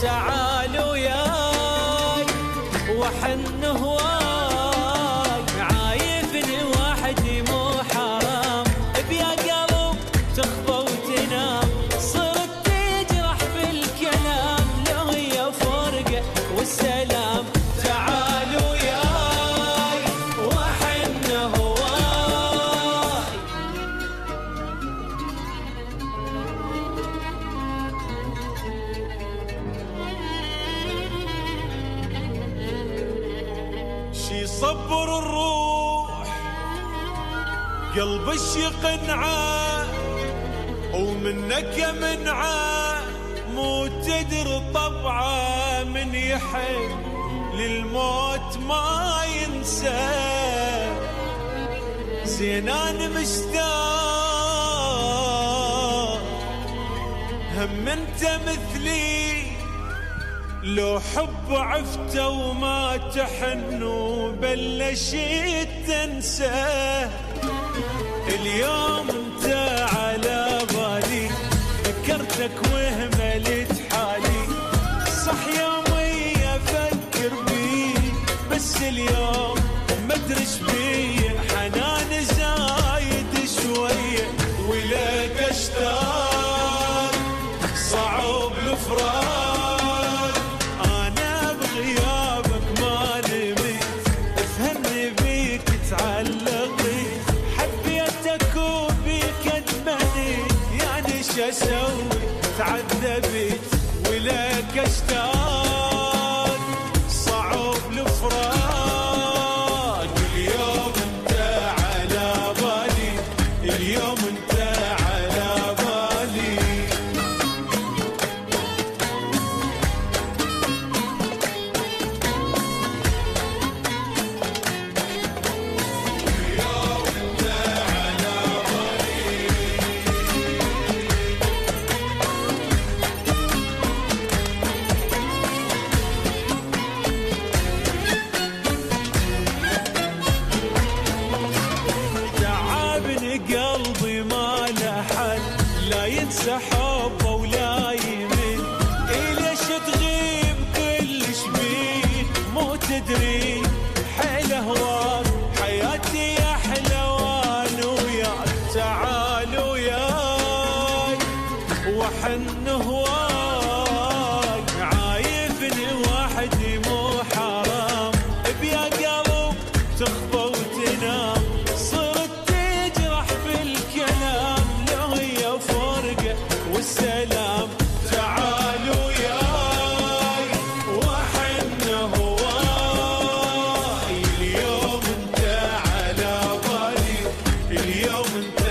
تعال وياي وحن هواي، عايفني وحدي مو حرام، بيا قلب تخفى وتنام، صرت تجرح بالكلام، لو هي فرقة والسلام. تعال وياي وحن هواي. شي صبر الروح قلب الشقنعه، ومنك منعه مو تدري طبعه، من يحب للموت ما ينسى. زين انا مشتاق هم انت مثلي، لو حب عفته وما تحن وبلشت تنسى. اليوم انت على بالي، فكرتك وهملت حالي، صح يومي افكر بيك، بس اليوم ما ادري ايش بيه، حنان زايد شويه ولك اشتاق، صعب الفراق. انا بغيابك ما نمت، افهمني بيك تعلقت، حبيتك وبيك اتمنيت، يعني شو اسوي تعذبت ولك اشتاق، صعب الفراق. اليوم انت على بالي، اليوم انت على بالي. تعبني قلبي ما له حل، لا ينسى حبه ولا يمل، ليش تغيب كلش بيك مو تدري، حيل هواك حياتي احلى وانا وياك. تعال وياي وحن هواي، عايفني وحدي مو حرام، بيا قلب تخفى وتنام، صرت تجرح بالكلام، لو هي فرقة والسلام. تعال وياي وحن هواي، اليوم انت على بالي، اليوم انت